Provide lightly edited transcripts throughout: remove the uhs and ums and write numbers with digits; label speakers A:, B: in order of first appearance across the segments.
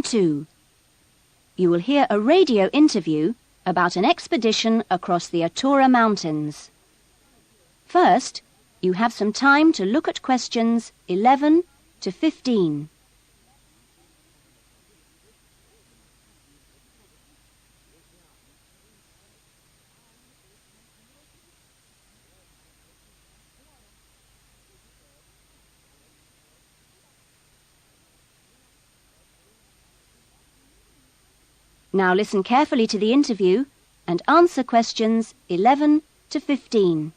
A: SEC2. You will hear a radio interview about an expedition across the Atura Mountains. First, you have some time to look at questions 11 to 15. Now listen carefully to the interview and answer questions 11 to 15.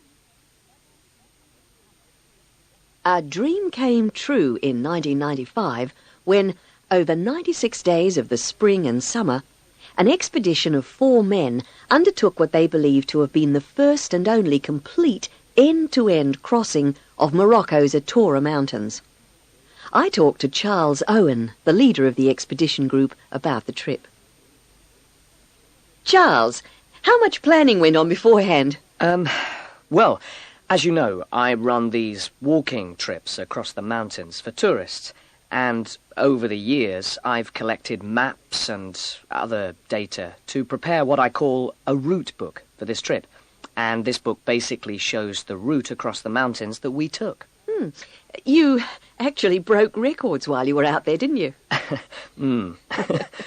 B: A dream came true in 1995 when, over 96 days of the spring and summer, an expedition of 4 men undertook what they believed to have been the first and only complete end-to-end crossing of Morocco's Atura Mountains. I talked to Charles Owen, the leader of the expedition group, about the trip. Charles, how much planning went on beforehand?
C: Well, as you know, I run these walking trips across the mountains for tourists, and over the years I've collected maps and other data to prepare what I call a route book for this trip. And this book basically shows the route across the mountains that we took.
B: You actually broke records while you were out there, didn't you?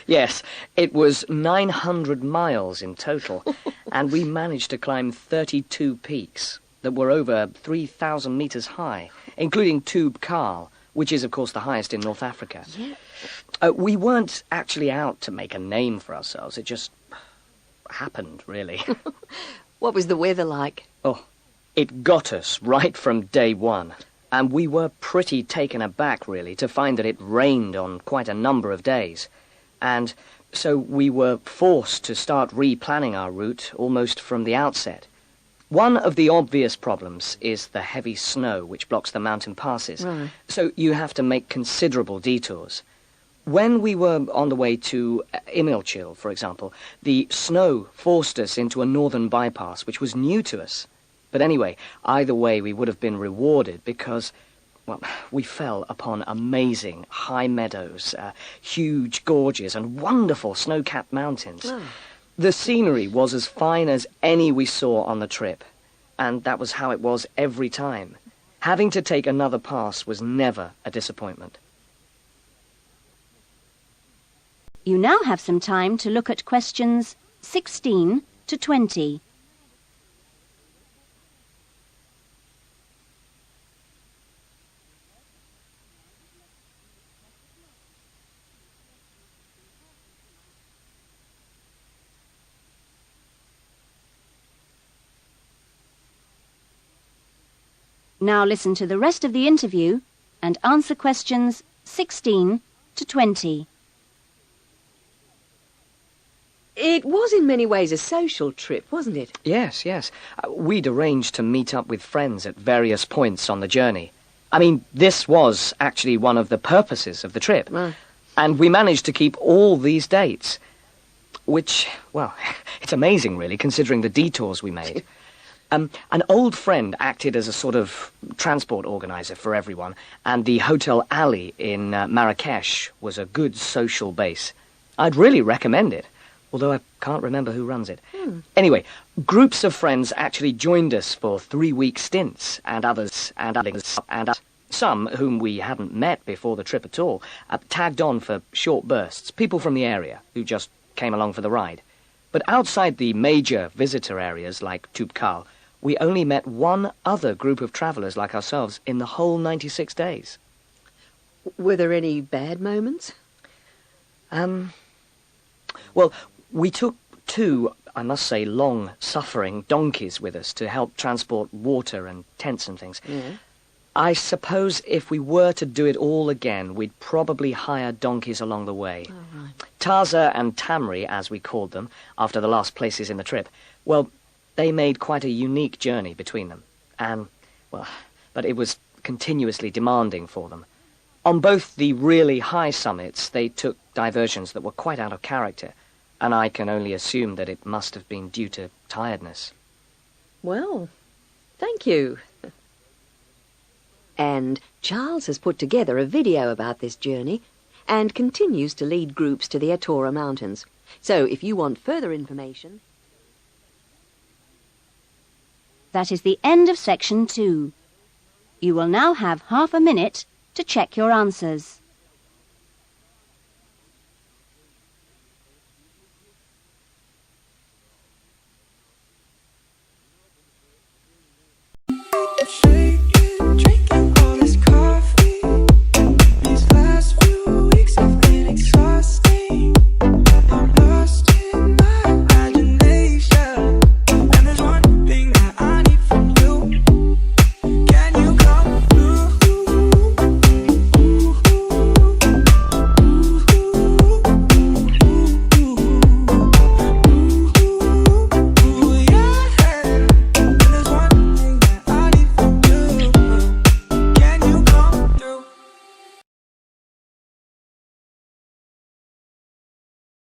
C: Yes, it was 900 miles in total, and we managed to climb 32 peaks that were over 3,000 metres high, including Tube Karl, which is, of course, the highest in North Africa.
B: Yeah.
C: We weren't actually out to make a name for ourselves. It just happened, really.
B: What was the weather like?
C: Oh, it got us right from day one. And we were pretty taken aback, really, to find that it rained on quite a number of days. And so we were forced to start replanning our route almost from the outset. One of the obvious problems is the heavy snow which blocks the mountain passes.
B: Right.
C: So you have to make considerable detours. When we were on the way to Ielts, for example, the snow forced us into a northern bypass, which was new to us. But anyway, either way, we would have been rewarded because, well, we fell upon amazing high meadows, huge gorges and wonderful snow-capped mountains.
B: Oh.
C: The scenery was as fine as any we saw on the trip, and that was how it was every time. Having to take another pass was never a disappointment.
A: You now have some time to look at questions 16 to 20. Now listen to the rest of the interview and answer questions 16 to 20.
B: It was in many ways a social trip, wasn't it?
C: Yes, yes. We'd arranged to meet up with friends at various points on the journey. I mean, this was actually one of the purposes of the trip. And we managed to keep all these dates. Which, well, it's amazing, really, considering the detours we made. An old friend acted as a sort of transport organizer for everyone, and the Hotel Ali in Marrakesh was a good social base. I'd really recommend it, although I can't remember who runs it. Anyway, groups of friends actually joined us for 3-week stints, and others, and some whom we hadn't met before the trip at all, tagged on for short bursts, people from the area who just came along for the ride. But outside the major visitor areas like Tube Karl, we only met one other group of travellers like ourselves in the whole 96 days.
B: Were there any bad moments?
C: Well, we took 2, I must say, long-suffering donkeys with us to help transport water and tents and things.
B: Yeah.
C: I suppose if we were to do it all again, we'd probably hire donkeys along the way.
B: Oh, right.
C: Taza and Tamri, as we called them, after the last places in the trip, well, they made quite a unique journey between them. And, well, but it was continuously demanding for them. On both the really high summits, they took diversions that were quite out of character, and I can only assume that it must have been due to tiredness.
B: Well, thank you. And Charles has put together a video about this journey, and continues to lead groups to the Atora Mountains. So if you want further information...
A: That is the end of section 2. You will now have half a minute to check your answers.